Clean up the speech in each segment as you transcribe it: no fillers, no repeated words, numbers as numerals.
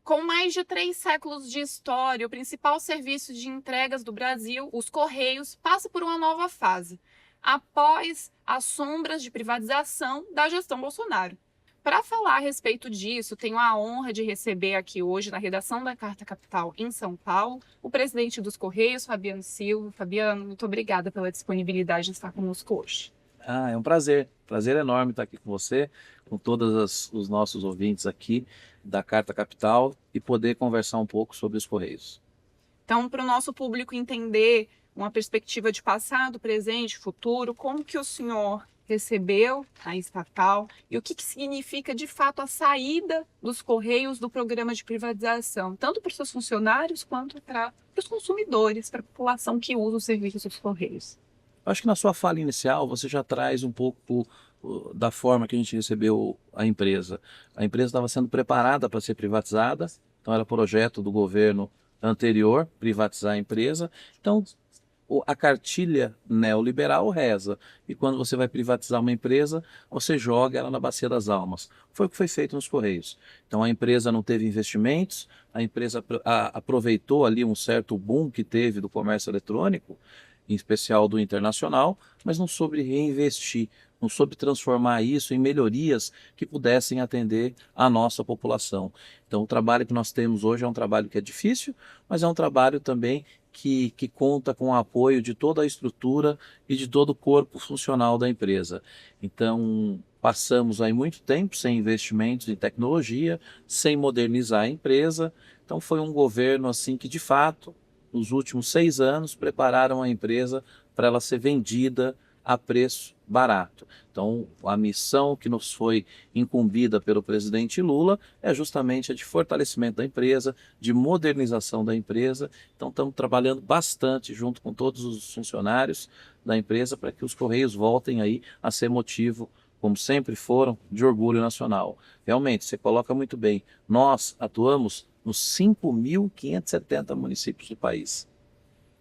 Com mais de 3 séculos de história, o principal serviço de entregas do Brasil, os Correios, passa por uma nova fase, após as sombras de privatização da gestão Bolsonaro. Para falar a respeito disso, tenho a honra de receber aqui hoje, na redação da Carta Capital em São Paulo, o presidente dos Correios, Fabiano Silva. Fabiano, muito obrigada pela disponibilidade de estar conosco hoje. É um prazer enorme estar aqui com você, com todos os nossos ouvintes aqui da Carta Capital e poder conversar um pouco sobre os Correios. Então, para o nosso público entender uma perspectiva de passado, presente, futuro, como que o senhor recebeu a estatal e o que significa de fato a saída dos Correios do programa de privatização, tanto para os seus funcionários quanto para os consumidores, para a população que usa os serviços dos Correios. Acho que na sua fala inicial você já traz um pouco da forma que a gente recebeu a empresa. A empresa estava sendo preparada para ser privatizada, então era projeto do governo anterior privatizar a empresa. Então a cartilha neoliberal reza, e quando você vai privatizar uma empresa, você joga ela na bacia das almas. Foi o que foi feito nos Correios. Então a empresa não teve investimentos, a empresa aproveitou ali um certo boom que teve do comércio eletrônico, em especial do internacional, mas não soube reinvestir, não soube transformar isso em melhorias que pudessem atender a nossa população. Então o trabalho que nós temos hoje é um trabalho que é difícil, mas é um trabalho também que conta com o apoio de toda a estrutura e de todo o corpo funcional da empresa. Então, passamos aí muito tempo sem investimentos em tecnologia, sem modernizar a empresa. Então, foi um governo assim que, de fato, nos últimos 6 anos, prepararam a empresa para ela ser vendida a preço barato. Então, a missão que nos foi incumbida pelo presidente Lula é justamente a de fortalecimento da empresa, de modernização da empresa. Então, estamos trabalhando bastante junto com todos os funcionários da empresa para que os Correios voltem aí a ser motivo, como sempre foram, de orgulho nacional. Realmente, você coloca muito bem, nós atuamos nos 5.570 municípios do país.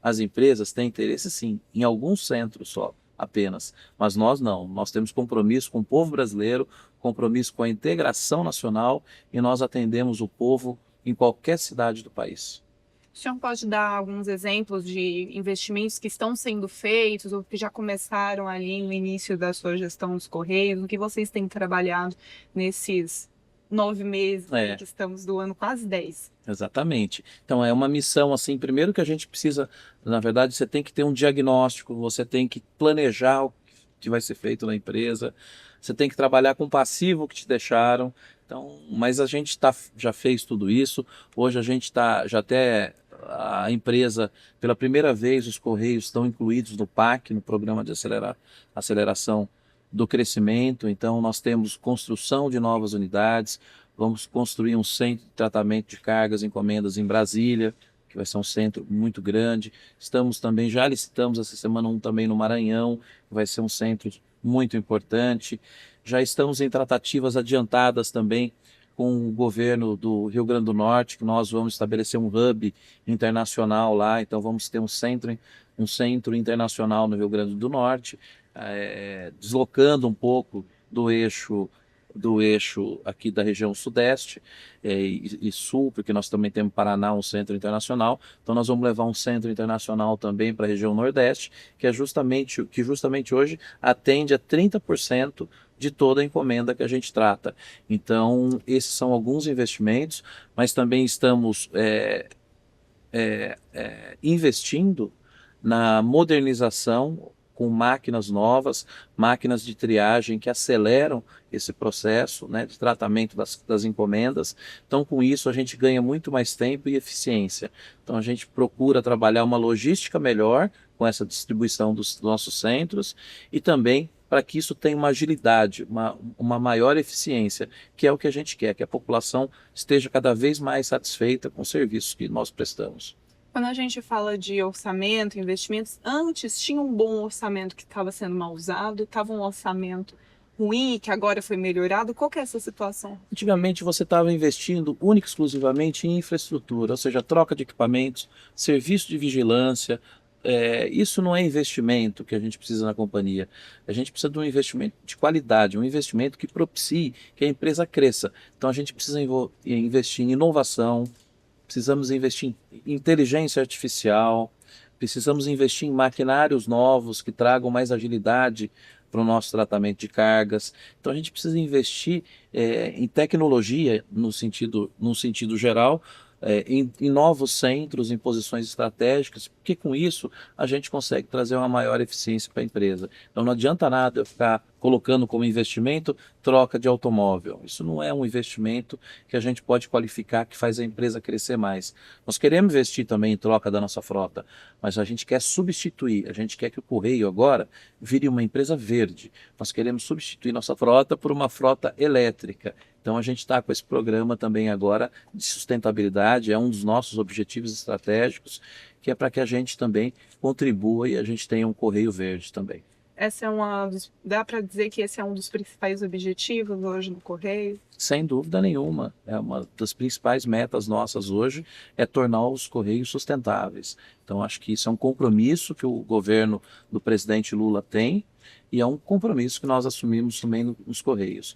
As empresas têm interesse sim, em alguns centros só, apenas, mas nós não. Nós temos compromisso com o povo brasileiro, compromisso com a integração nacional e nós atendemos o povo em qualquer cidade do país. O senhor pode dar alguns exemplos de investimentos que estão sendo feitos ou que já começaram ali no início da sua gestão dos Correios? O que vocês têm trabalhado nesses 9 meses que estamos do ano, quase 10? Exatamente. Então é uma missão assim, primeiro que a gente precisa, na verdade, você tem que ter um diagnóstico, você tem que planejar o que vai ser feito na empresa, você tem que trabalhar com o passivo que te deixaram. Então, mas a gente já fez tudo isso. Hoje a gente já até a empresa, pela primeira vez, os Correios estão incluídos no PAC, no Programa de Aceleração do Crescimento. Então nós temos construção de novas unidades. Vamos construir um centro de tratamento de cargas e encomendas em Brasília, que vai ser um centro muito grande. Já licitamos essa semana também no Maranhão, que vai ser um centro muito importante. Já estamos em tratativas adiantadas também com o governo do Rio Grande do Norte, que nós vamos estabelecer um hub internacional lá, então vamos ter um centro internacional no Rio Grande do Norte, deslocando um pouco do eixo aqui da região sudeste e sul, porque nós também temos Paraná, um centro internacional. Então nós vamos levar um centro internacional também para a região nordeste, que justamente hoje atende a 30% de toda a encomenda que a gente trata. Então esses são alguns investimentos, mas também estamos investindo na modernização com máquinas novas, máquinas de triagem que aceleram esse processo, né, de tratamento das encomendas. Então, com isso, a gente ganha muito mais tempo e eficiência. Então, a gente procura trabalhar uma logística melhor com essa distribuição dos nossos centros e também para que isso tenha uma agilidade, uma maior eficiência, que é o que a gente quer, que a população esteja cada vez mais satisfeita com os serviços que nós prestamos. Quando a gente fala de orçamento, investimentos, antes tinha um bom orçamento que estava sendo mal usado, estava um orçamento ruim que agora foi melhorado. Qual que é essa situação? Antigamente você estava investindo única e exclusivamente em infraestrutura, ou seja, troca de equipamentos, serviço de vigilância, isso não é investimento que a gente precisa na companhia. A gente precisa de um investimento de qualidade, um investimento que propicie que a empresa cresça. Então a gente precisa investir em inovação, precisamos investir em inteligência artificial, precisamos investir em maquinários novos que tragam mais agilidade para o nosso tratamento de cargas. Então a gente precisa investir em tecnologia no sentido geral, em novos centros, em posições estratégicas, porque com isso a gente consegue trazer uma maior eficiência para a empresa. Então não adianta nada eu ficar colocando como investimento troca de automóvel. Isso não é um investimento que a gente pode qualificar que faz a empresa crescer mais. Nós queremos investir também em troca da nossa frota, mas a gente quer substituir, a gente quer que o Correio agora vire uma empresa verde. Nós queremos substituir nossa frota por uma frota elétrica. Então a gente está com esse programa também agora de sustentabilidade, é um dos nossos objetivos estratégicos, que é para que a gente também contribua e a gente tenha um Correio Verde também. Dá para dizer que esse é um dos principais objetivos hoje no Correio? Sem dúvida nenhuma, é uma das principais metas nossas hoje, é tornar os Correios sustentáveis. Então acho que isso é um compromisso que o governo do presidente Lula tem e é um compromisso que nós assumimos também nos Correios.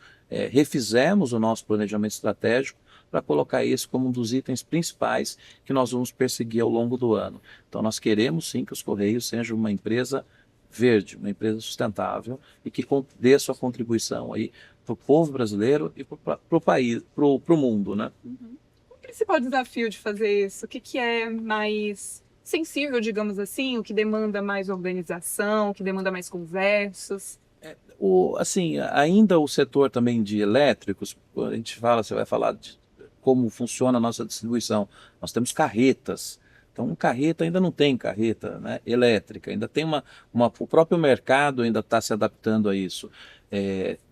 Refizemos o nosso planejamento estratégico para colocar isso como um dos itens principais que nós vamos perseguir ao longo do ano. Então nós queremos sim que os Correios sejam uma empresa verde, uma empresa sustentável e que dê sua contribuição aí para o povo brasileiro e para o país, para o mundo, né? Uhum. O principal desafio de fazer isso, o que é mais sensível, digamos assim, o que demanda mais organização, o que demanda mais conversas? Assim, ainda o setor também de elétricos, quando a gente fala, você vai falar de como funciona a nossa distribuição. Nós temos carretas. Então, carreta ainda não tem carreta, né, elétrica, ainda tem o próprio mercado ainda está se adaptando a isso.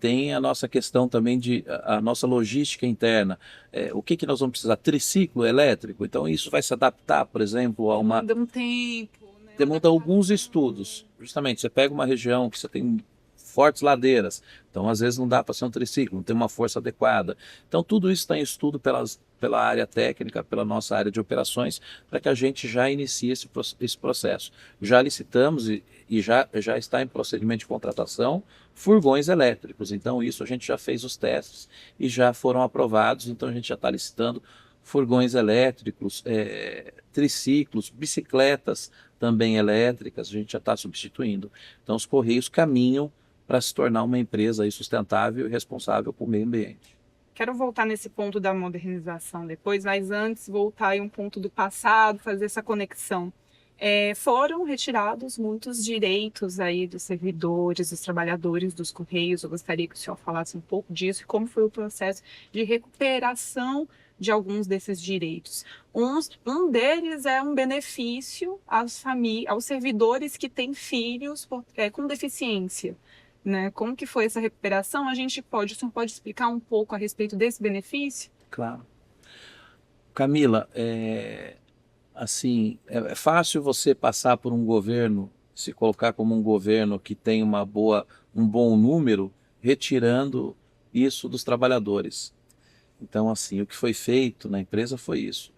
Tem a nossa questão também a nossa logística interna. O que nós vamos precisar? Triciclo elétrico? Então, isso vai se adaptar, por exemplo, a uma... Demanda um tempo, né? Demanda alguns estudos. Justamente, você pega uma região que você tem fortes ladeiras, então às vezes não dá para ser um triciclo, não tem uma força adequada. Então tudo isso está em estudo pela área técnica, pela nossa área de operações, para que a gente já inicie esse processo. Já licitamos e já está em procedimento de contratação furgões elétricos, então isso a gente já fez os testes e já foram aprovados, então a gente já está licitando furgões elétricos, triciclos, bicicletas também elétricas, a gente já está substituindo. Então os Correios caminham para se tornar uma empresa aí sustentável e responsável por meio ambiente. Quero voltar nesse ponto da modernização depois, mas antes voltar em um ponto do passado, fazer essa conexão. Foram retirados muitos direitos aí dos servidores, dos trabalhadores dos Correios. Eu gostaria que o senhor falasse um pouco disso e como foi o processo de recuperação de alguns desses direitos. Um deles é um benefício aos servidores que têm filhos com deficiência. Né? Como que foi essa recuperação? O senhor pode explicar um pouco a respeito desse benefício? Claro. Camila, assim, é fácil você passar por um governo, se colocar como um governo que tem um bom número, retirando isso dos trabalhadores. Então, assim, o que foi feito na empresa foi isso.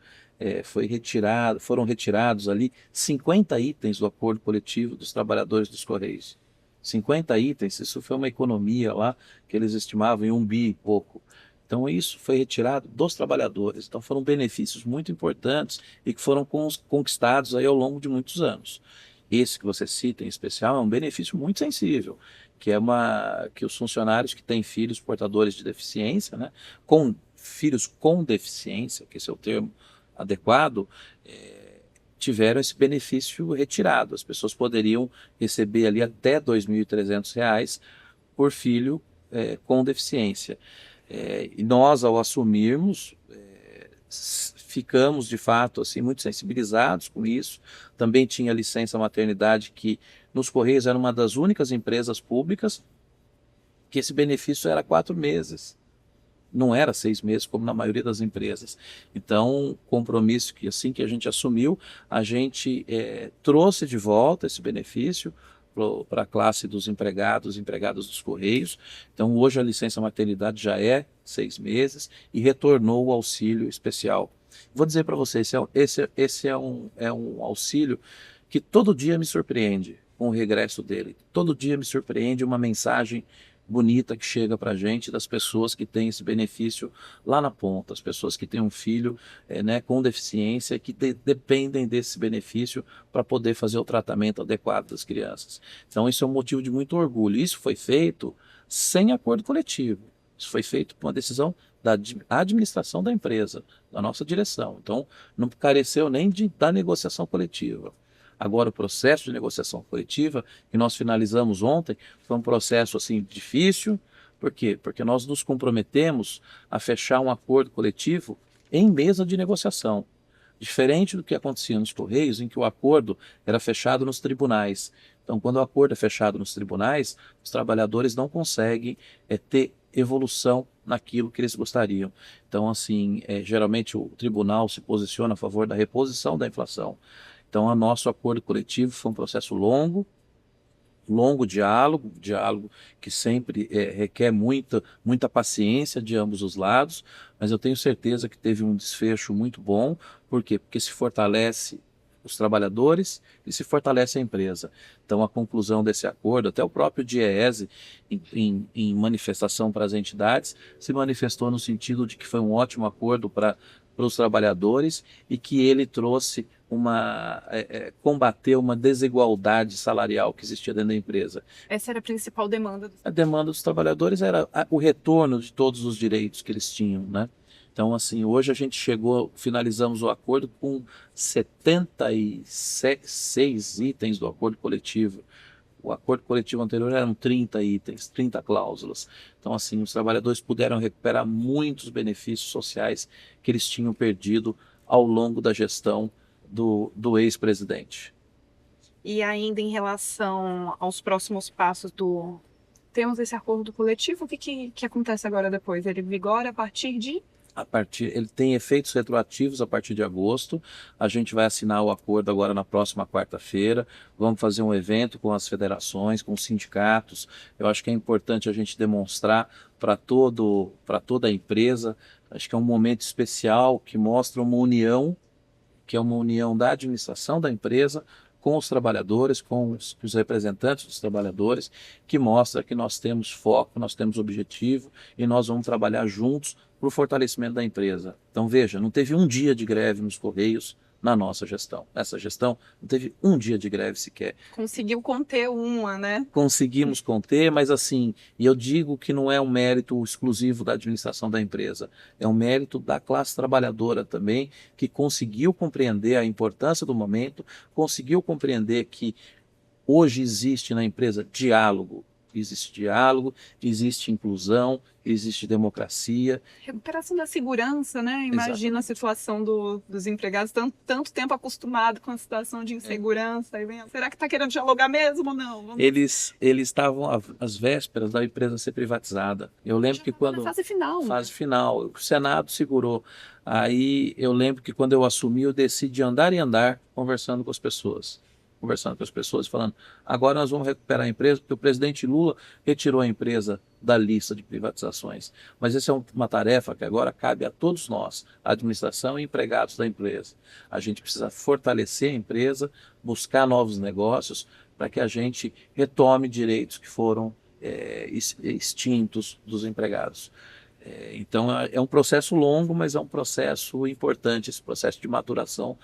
Foram retirados ali 50 itens do acordo coletivo dos trabalhadores dos Correios. 50 itens, isso foi uma economia lá que eles estimavam em 1 bi e pouco. Então isso foi retirado dos trabalhadores. Então foram benefícios muito importantes e que foram conquistados aí ao longo de muitos anos. Esse que você cita em especial é um benefício muito sensível, que os funcionários que têm filhos portadores de deficiência, né, filhos com deficiência, que esse é o termo adequado, tiveram esse benefício retirado. As pessoas poderiam receber ali até R$ 2.300 por filho com deficiência. E nós, ao assumirmos, ficamos de fato assim, muito sensibilizados com isso. Também tinha licença maternidade, que nos Correios era uma das únicas empresas públicas que esse benefício era 4 meses. Não era 6 meses, como na maioria das empresas. Então, compromisso que assim que a gente assumiu, a gente trouxe de volta esse benefício para a classe dos empregados dos Correios. Então, hoje a licença maternidade já é 6 meses e retornou o auxílio especial. Vou dizer para vocês, esse é um auxílio que todo dia me surpreende com o regresso dele. Todo dia me surpreende uma mensagem bonita que chega para a gente das pessoas que têm esse benefício lá na ponta, as pessoas que têm um filho né, com deficiência que dependem desse benefício para poder fazer o tratamento adequado das crianças. Então isso é um motivo de muito orgulho. Isso foi feito sem acordo coletivo. Isso foi feito por uma decisão da administração da empresa, da nossa direção. Então não careceu nem da negociação coletiva. Agora, o processo de negociação coletiva, que nós finalizamos ontem, foi um processo assim difícil. Por quê? Porque nós nos comprometemos a fechar um acordo coletivo em mesa de negociação. Diferente do que acontecia nos Correios, em que o acordo era fechado nos tribunais. Então, quando o acordo é fechado nos tribunais, os trabalhadores não conseguem ter evolução naquilo que eles gostariam. Então, assim, geralmente o tribunal se posiciona a favor da reposição da inflação. Então, o nosso acordo coletivo foi um processo longo diálogo que sempre requer muita paciência de ambos os lados, mas eu tenho certeza que teve um desfecho muito bom. Por quê? Porque se fortalece os trabalhadores e se fortalece a empresa. Então, a conclusão desse acordo, até o próprio DIEESE, em manifestação para as entidades, se manifestou no sentido de que foi um ótimo acordo para os trabalhadores e que ele trouxe combater uma desigualdade salarial que existia dentro da empresa. Essa era a principal demanda. A demanda dos trabalhadores era o retorno de todos os direitos que eles tinham, né? Então, assim, hoje a gente finalizamos o acordo com 76 itens do acordo coletivo. O acordo coletivo anterior eram 30 itens, 30 cláusulas. Então, assim, os trabalhadores puderam recuperar muitos benefícios sociais que eles tinham perdido ao longo da gestão do ex-presidente. E ainda em relação aos próximos passos temos esse acordo coletivo, o que acontece agora depois? Ele vigora a partir de? Ele tem efeitos retroativos a partir de agosto. A gente vai assinar o acordo agora na próxima quarta-feira. Vamos fazer um evento com as federações, com os sindicatos. Eu acho que é importante a gente demonstrar para toda a empresa. Acho que é um momento especial que mostra uma união, que é uma união da administração da empresa com os trabalhadores, com os representantes dos trabalhadores, que mostra que nós temos foco, nós temos objetivo e nós vamos trabalhar juntos para o fortalecimento da empresa. Então veja, não teve um dia de greve nos Correios na nossa gestão. Nessa gestão não teve um dia de greve sequer. Conseguiu conter uma, né? Conseguimos conter, mas assim, e eu digo que não é um mérito exclusivo da administração da empresa, é um mérito da classe trabalhadora também, que conseguiu compreender a importância do momento, conseguiu compreender que hoje existe na empresa diálogo, existe inclusão, existe democracia. Recuperação da segurança, né? Imagina a situação dos empregados, tanto tempo acostumado com a situação de insegurança. Será que está querendo dialogar mesmo ou não? Eles estavam às vésperas da empresa ser privatizada. Eu lembro que quando... Fase final. Fase final. O Senado segurou. Aí eu lembro que quando eu assumi, eu decidi andar e andar conversando com as pessoas. Falando, agora nós vamos recuperar a empresa, porque o presidente Lula retirou a empresa da lista de privatizações. Mas essa é uma tarefa que agora cabe a todos nós, a administração e empregados da empresa. A gente precisa fortalecer a empresa, buscar novos negócios, para que a gente retome direitos que foram extintos dos empregados. Então é um processo longo, mas é um processo importante, esse processo de maturação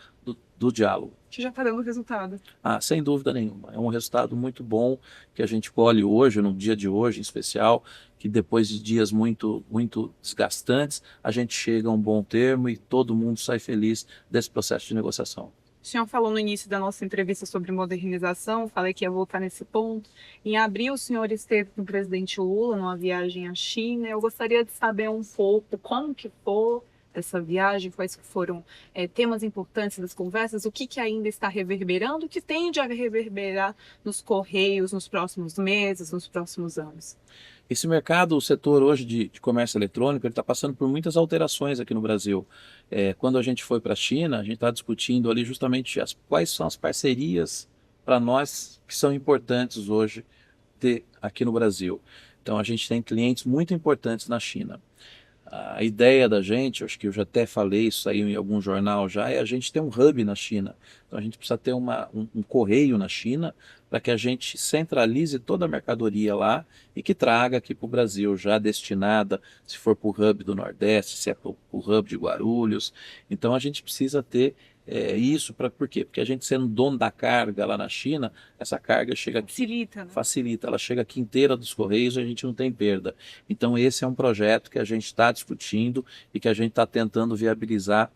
do diálogo. Que já está dando resultado. Sem dúvida nenhuma. É um resultado muito bom que a gente colhe hoje, no dia de hoje em especial, que depois de dias muito desgastantes, a gente chega a um bom termo e todo mundo sai feliz desse processo de negociação. O senhor falou no início da nossa entrevista sobre modernização, falei que ia voltar nesse ponto. Em abril, o senhor esteve com o presidente Lula numa viagem à China. Eu gostaria de saber um pouco como que foi essa viagem, quais foram temas importantes das conversas, o que ainda está reverberando, o que tende a reverberar nos Correios nos próximos meses, nos próximos anos. Esse mercado, o setor hoje de comércio eletrônico, ele está passando por muitas alterações aqui no Brasil. Quando a gente foi para a China, a gente está discutindo ali justamente quais são as parcerias para nós que são importantes hoje ter aqui no Brasil. Então a gente tem clientes muito importantes na China. A ideia da gente, acho que eu já até falei isso aí em algum jornal já, é a gente ter um hub na China. Então a gente precisa ter um correio na China para que a gente centralize toda a mercadoria lá e que traga aqui para o Brasil, já destinada, se for para o hub do Nordeste, se é para o hub de Guarulhos. Então a gente precisa ter isso, por quê? Porque a gente sendo dono da carga lá na China, essa carga chega aqui, Facilita, né? facilita, ela chega aqui inteira dos Correios e a gente não tem perda. Então esse é um projeto que a gente está discutindo e que a gente está tentando viabilizar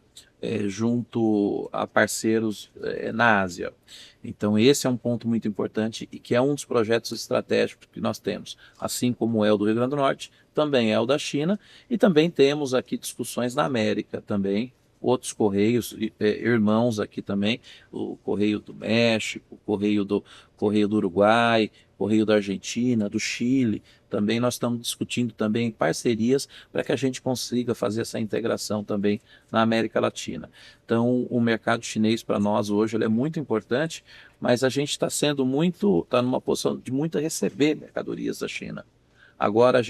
junto a parceiros na Ásia. Então esse é um ponto muito importante e que é um dos projetos estratégicos que nós temos, assim como é o do Rio Grande do Norte, também é o da China e também temos aqui discussões na América também, outros correios irmãos aqui também, o Correio do México, o Correio do Uruguai, Correio da Argentina, do Chile, também nós estamos discutindo também parcerias para que a gente consiga fazer essa integração também na América Latina. Então, o mercado chinês para nós hoje ele é muito importante, mas a gente está numa posição de muito receber mercadorias da China. Agora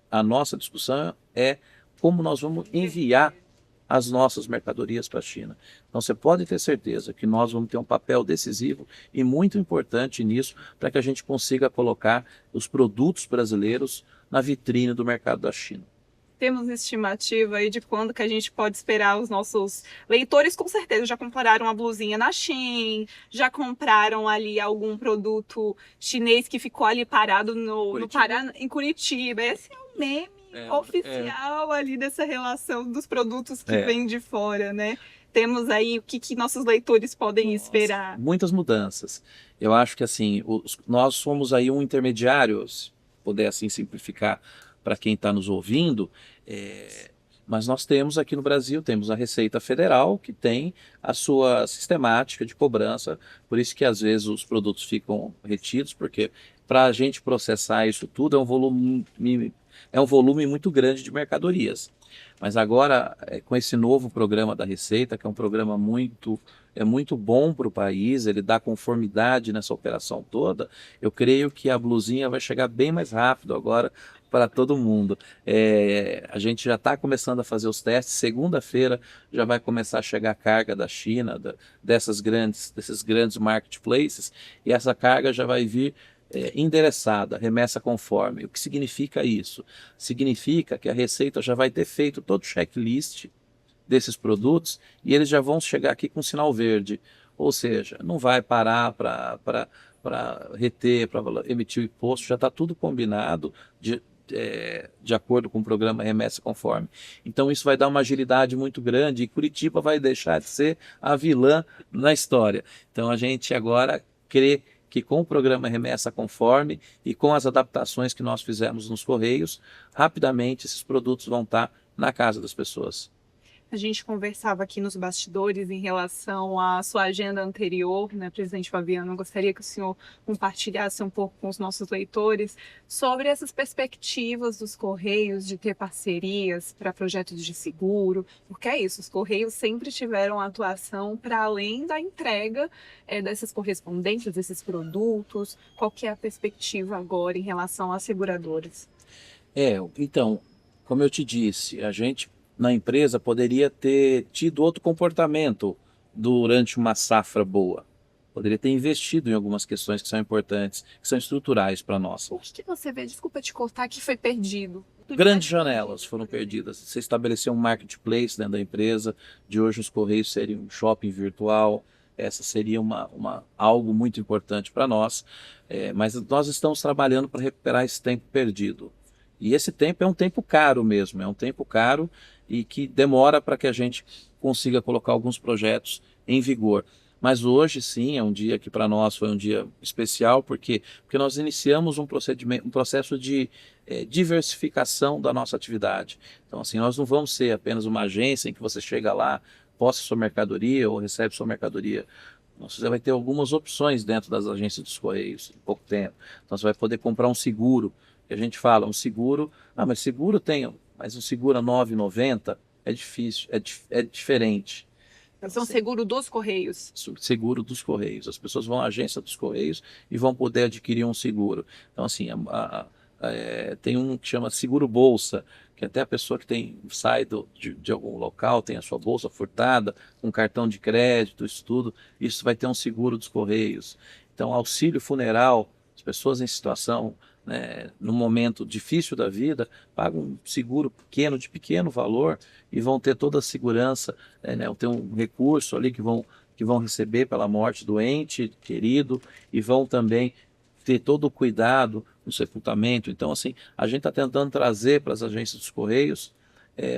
a nossa discussão é como nós vamos enviar as nossas mercadorias para a China. Então você pode ter certeza que nós vamos ter um papel decisivo e muito importante nisso para que a gente consiga colocar os produtos brasileiros na vitrine do mercado da China. Temos estimativa aí de quando que a gente pode esperar os nossos leitores, com certeza já compraram uma blusinha na Shein, já compraram ali algum produto chinês que ficou ali parado no Pará, em Curitiba. Esse é o meme oficial ali dessa relação dos produtos que vêm de fora, né? Temos aí o que nossos leitores podem esperar. Muitas mudanças. Eu acho que assim, nós somos aí um intermediário, se puder assim simplificar para quem está nos ouvindo, mas nós temos aqui no Brasil, temos a Receita Federal, que tem a sua sistemática de cobrança, por isso que às vezes os produtos ficam retidos, porque para a gente processar isso tudo é um volume muito grande de mercadorias. Mas agora, com esse novo programa da Receita, que é um programa muito bom para o país, ele dá conformidade nessa operação toda, eu creio que a blusinha vai chegar bem mais rápido agora para todo mundo. A gente já está começando a fazer os testes, segunda-feira já vai começar a chegar a carga da China, desses grandes marketplaces, e essa carga já vai vir endereçada, remessa conforme. O que significa isso? Significa que a Receita já vai ter feito todo o checklist desses produtos e eles já vão chegar aqui com sinal verde. Ou seja, não vai parar para reter, para emitir o imposto, já está tudo combinado de acordo com o programa Remessa Conforme. Então isso vai dar uma agilidade muito grande e Curitiba vai deixar de ser a vilã na história. Então a gente agora crê que com o programa Remessa Conforme e com as adaptações que nós fizemos nos Correios, rapidamente esses produtos vão estar na casa das pessoas. A gente conversava aqui nos bastidores em relação à sua agenda anterior, né, presidente Fabiano? Eu gostaria que o senhor compartilhasse um pouco com os nossos leitores sobre essas perspectivas dos Correios de ter parcerias para projetos de seguro, porque é isso, os Correios sempre tiveram atuação para além da entrega dessas correspondências, desses produtos. Qual que é a perspectiva agora em relação às seguradoras? Então, como eu te disse, a gente na empresa poderia ter tido outro comportamento durante uma safra boa. Poderia ter investido em algumas questões que são importantes, que são estruturais para nós. O que você vê, desculpa te cortar, que foi perdido? Grandes janelas foram perdidas. Você estabeleceu um marketplace dentro da empresa, de hoje os Correios seriam um shopping virtual, essa seria algo muito importante para nós, mas nós estamos trabalhando para recuperar esse tempo perdido. E esse tempo é um tempo caro mesmo, é um tempo caro e que demora para que a gente consiga colocar alguns projetos em vigor. Mas hoje sim é um dia que para nós foi um dia especial, porque nós iniciamos um processo de diversificação da nossa atividade. Então assim, nós não vamos ser apenas uma agência em que você chega lá, posta sua mercadoria ou recebe sua mercadoria. Você vai ter algumas opções dentro das agências dos Correios em pouco tempo. Então você vai poder comprar um seguro, que a gente fala, um seguro, mas seguro tem, mas um seguro a R$ 9,90 é difícil, é diferente. São seguro dos Correios. Seguro dos Correios. As pessoas vão à agência dos Correios e vão poder adquirir um seguro. Então, assim, tem um que chama seguro bolsa, que até a pessoa que sai de algum local, tem a sua bolsa furtada, um cartão de crédito, isso tudo, isso vai ter um seguro dos Correios. Então, auxílio funeral, as pessoas em situação, né, no momento difícil da vida, pagam um seguro pequeno, de pequeno valor, e vão ter toda a segurança, né, ter um recurso ali que vão receber pela morte do ente querido, e vão também ter todo o cuidado no sepultamento. Então, assim, a gente está tentando trazer para as agências dos Correios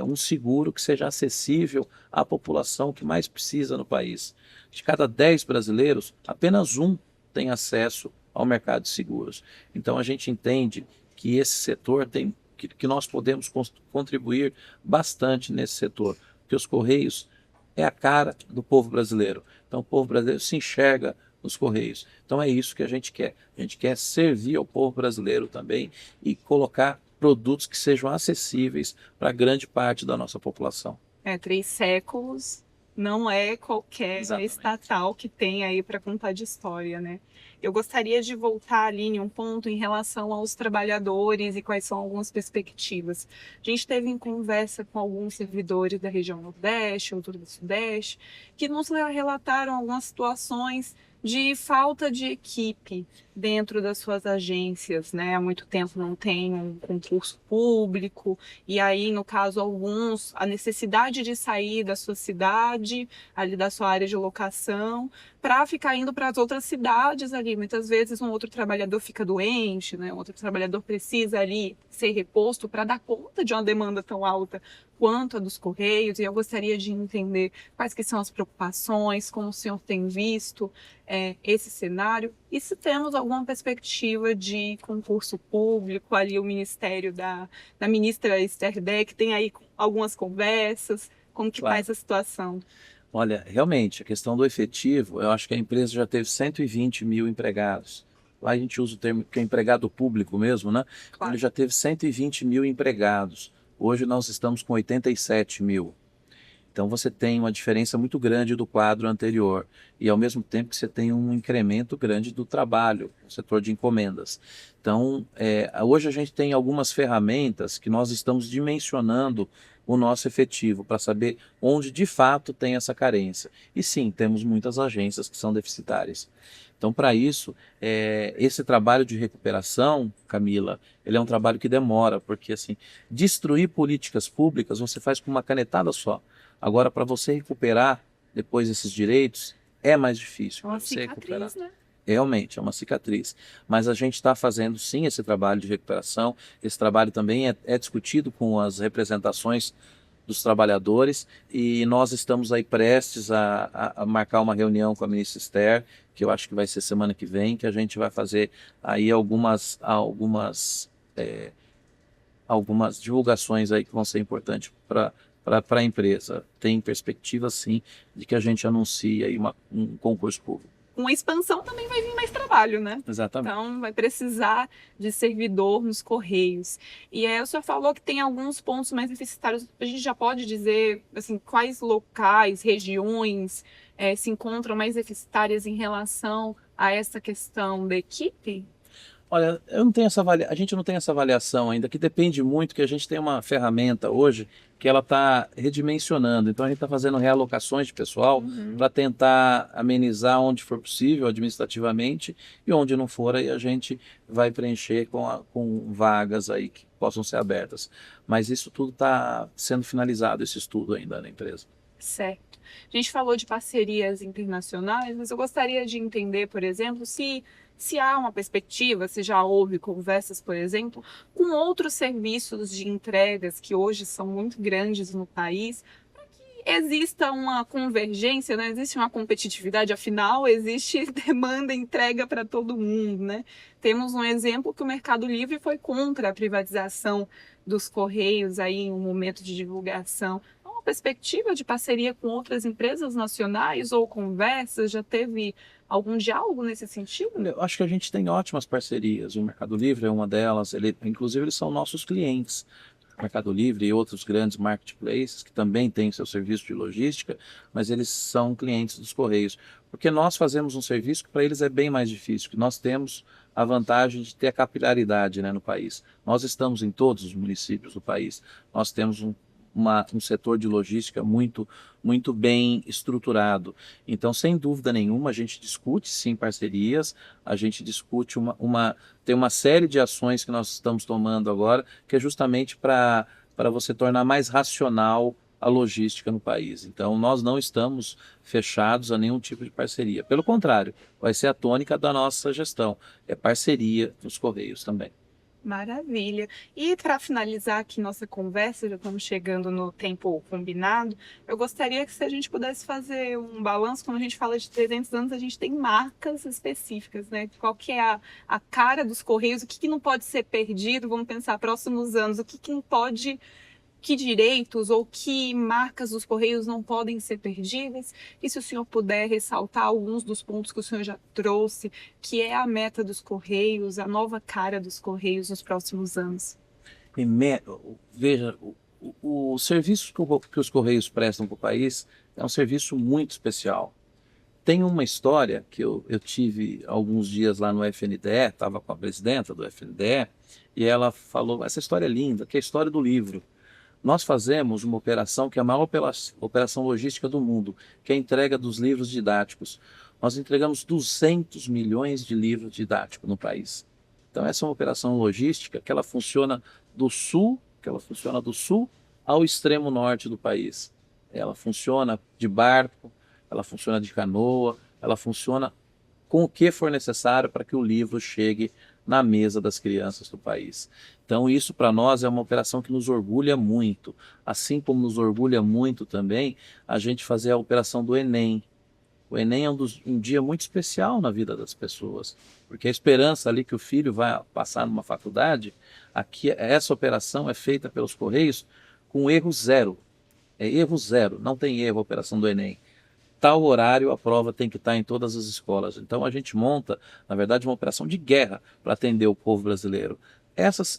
um seguro que seja acessível à população que mais precisa no país. De cada 10 brasileiros, apenas um tem acesso ao mercado de seguros. Então, a gente entende que esse setor que nós podemos contribuir bastante nesse setor, porque os Correios é a cara do povo brasileiro. Então, o povo brasileiro se enxerga nos Correios. Então, é isso que a gente quer. A gente quer servir ao povo brasileiro também e colocar produtos que sejam acessíveis para grande parte da nossa população. 3 séculos não é qualquer Exatamente. estatal que tem aí para contar de história, né? Eu gostaria de voltar ali em um ponto em relação aos trabalhadores e quais são algumas perspectivas. A gente teve em conversa com alguns servidores da região Nordeste, outros do Sudeste, que nos relataram algumas situações de falta de equipe dentro das suas agências, né? Há muito tempo não tem um concurso público, e aí, no caso, alguns, a necessidade de sair da sua cidade, ali da sua área de locação, para ficar indo para as outras cidades ali. Muitas vezes um outro trabalhador fica doente, né? Um outro trabalhador precisa ali ser reposto para dar conta de uma demanda tão alta quanto a dos Correios, e eu gostaria de entender quais que são as preocupações, como o senhor tem visto esse cenário, e se temos alguma perspectiva de concurso público, ali o Ministério da ministra Esther Deck tem aí algumas conversas, como que está essa situação? Olha, realmente, a questão do efetivo, eu acho que a empresa já teve 120 mil empregados. Lá a gente usa o termo que é empregado público mesmo, né? Então, ele já teve 120 mil empregados. Hoje nós estamos com 87 mil. Então você tem uma diferença muito grande do quadro anterior e ao mesmo tempo que você tem um incremento grande do trabalho, no setor de encomendas. Então hoje a gente tem algumas ferramentas que nós estamos dimensionando o nosso efetivo para saber onde de fato tem essa carência. E sim, temos muitas agências que são deficitárias. Então, para isso, esse trabalho de recuperação, Camila, ele é um trabalho que demora, porque assim, destruir políticas públicas você faz com uma canetada só. Agora, para você recuperar depois esses direitos, é mais difícil. É uma Você recuperar. cicatriz, né? Realmente, é uma cicatriz. Mas a gente está fazendo sim esse trabalho de recuperação. Esse trabalho também é discutido com as representações dos trabalhadores e nós estamos aí prestes a marcar uma reunião com a ministra Esther, que eu acho que vai ser semana que vem, que a gente vai fazer aí algumas divulgações aí que vão ser importantes para a empresa. Tem perspectiva sim de que a gente anuncie aí um concurso público. Com a expansão também vai vir mais trabalho, né? Exatamente. Então, vai precisar de servidor nos Correios. E aí, o senhor falou que tem alguns pontos mais deficitários. A gente já pode dizer, assim, quais locais, regiões se encontram mais deficitárias em relação a essa questão da equipe? Olha, a gente não tem essa avaliação ainda, que depende muito, que a gente tem uma ferramenta hoje que ela está redimensionando. Então a gente está fazendo realocações de pessoal para tentar amenizar onde for possível administrativamente e onde não for aí a gente vai preencher com vagas aí que possam ser abertas. Mas isso tudo está sendo finalizado, esse estudo ainda na empresa. Certo. A gente falou de parcerias internacionais, mas eu gostaria de entender, por exemplo, se há uma perspectiva, se já houve conversas, por exemplo, com outros serviços de entregas que hoje são muito grandes no país, para que exista uma convergência, né? Existe uma competitividade, afinal, existe demanda e entrega para todo mundo, né? Temos um exemplo que o Mercado Livre foi contra a privatização dos Correios aí em um momento de divulgação. Há uma perspectiva de parceria com outras empresas nacionais ou conversas? Já teve algum diálogo nesse sentido? Eu acho que a gente tem ótimas parcerias. O Mercado Livre é uma delas. Inclusive, eles são nossos clientes. O Mercado Livre e outros grandes marketplaces que também têm seu serviço de logística, mas eles são clientes dos Correios. Porque nós fazemos um serviço que para eles é bem mais difícil, que nós temos a vantagem de ter a capilaridade, né, no país. Nós estamos em todos os municípios do país, nós temos um setor de logística muito bem estruturado. Então, sem dúvida nenhuma, a gente discute sim parcerias, a gente discute tem uma série de ações que nós estamos tomando agora, que é justamente para você tornar mais racional a logística no país. Então, nós não estamos fechados a nenhum tipo de parceria. Pelo contrário, vai ser a tônica da nossa gestão. É parceria nos Correios também. Maravilha. E para finalizar aqui nossa conversa, já estamos chegando no tempo combinado, eu gostaria que se a gente pudesse fazer um balanço, quando a gente fala de 300 anos, a gente tem marcas específicas, né? Qual que é a cara dos Correios, o que, que não pode ser perdido, vamos pensar próximos anos, o que, que não pode, que direitos ou que marcas dos Correios não podem ser perdidas, e se o senhor puder ressaltar alguns dos pontos que o senhor já trouxe, que é a meta dos Correios, a nova cara dos Correios nos próximos anos. Veja, o serviço que os Correios prestam para o país é um serviço muito especial. Tem uma história que eu tive alguns dias lá no FNDE, estava com a presidenta do FNDE, e ela falou, essa história é linda, que é a história do livro. Nós fazemos uma operação que é a maior operação logística do mundo, que é a entrega dos livros didáticos. Nós entregamos 200 milhões de livros didáticos no país. Então essa é uma operação logística que ela funciona do sul ao extremo norte do país. Ela funciona de barco, ela funciona de canoa, ela funciona com o que for necessário para que o livro chegue na mesa das crianças do país. Então isso para nós é uma operação que nos orgulha muito, assim como nos orgulha muito também a gente fazer a operação do Enem. O Enem é um dia muito especial na vida das pessoas, porque a esperança ali que o filho vai passar numa faculdade, aqui essa operação é feita pelos Correios com erro zero. É erro zero, não tem erro a operação do Enem. Tal horário a prova tem que estar em todas as escolas. Então a gente monta, na verdade, uma operação de guerra para atender o povo brasileiro.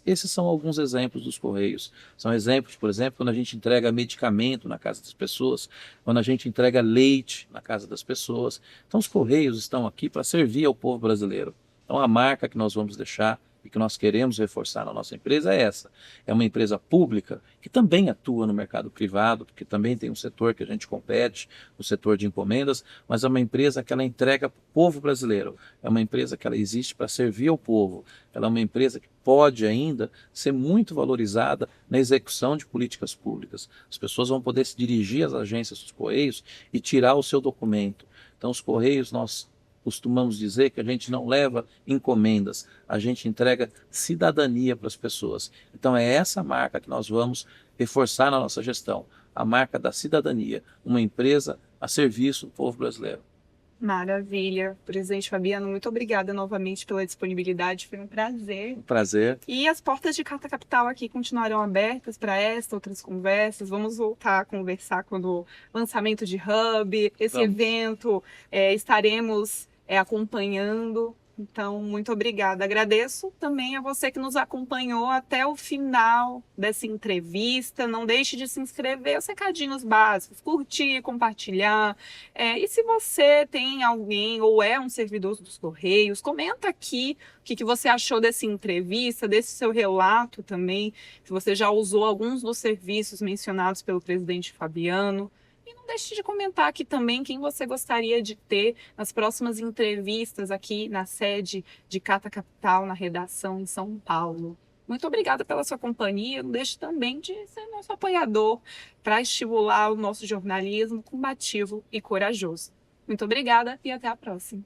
Esses são alguns exemplos dos Correios. São exemplos, por exemplo, quando a gente entrega medicamento na casa das pessoas, quando a gente entrega leite na casa das pessoas. Então os Correios estão aqui para servir ao povo brasileiro. Então a marca que nós vamos deixar e que nós queremos reforçar na nossa empresa é essa. É uma empresa pública que também atua no mercado privado, porque também tem um setor que a gente compete, o setor de encomendas, mas é uma empresa que ela entrega para o povo brasileiro. É uma empresa que ela existe para servir ao povo. Ela é uma empresa que pode ainda ser muito valorizada na execução de políticas públicas. As pessoas vão poder se dirigir às agências dos Correios e tirar o seu documento. Então os Correios, nós costumamos dizer que a gente não leva encomendas, a gente entrega cidadania para as pessoas. Então é essa marca que nós vamos reforçar na nossa gestão, a marca da cidadania, uma empresa a serviço do povo brasileiro. Maravilha. Presidente Fabiano, muito obrigada novamente pela disponibilidade, foi um prazer. Um prazer. E as portas de Carta Capital aqui continuarão abertas para esta, outras conversas. Vamos voltar a conversar quando o lançamento de Hub, esse evento, estaremos acompanhando. Então, muito obrigada. Agradeço também a você que nos acompanhou até o final dessa entrevista. Não deixe de se inscrever, os recadinhos básicos, curtir, compartilhar. E se você tem alguém ou é um servidor dos Correios, comenta aqui o que você achou dessa entrevista, desse seu relato também, se você já usou alguns dos serviços mencionados pelo presidente Fabiano. E não deixe de comentar aqui também quem você gostaria de ter nas próximas entrevistas aqui na sede de Carta Capital, na redação em São Paulo. Muito obrigada pela sua companhia. Não deixe também de ser nosso apoiador para estimular o nosso jornalismo combativo e corajoso. Muito obrigada e até a próxima.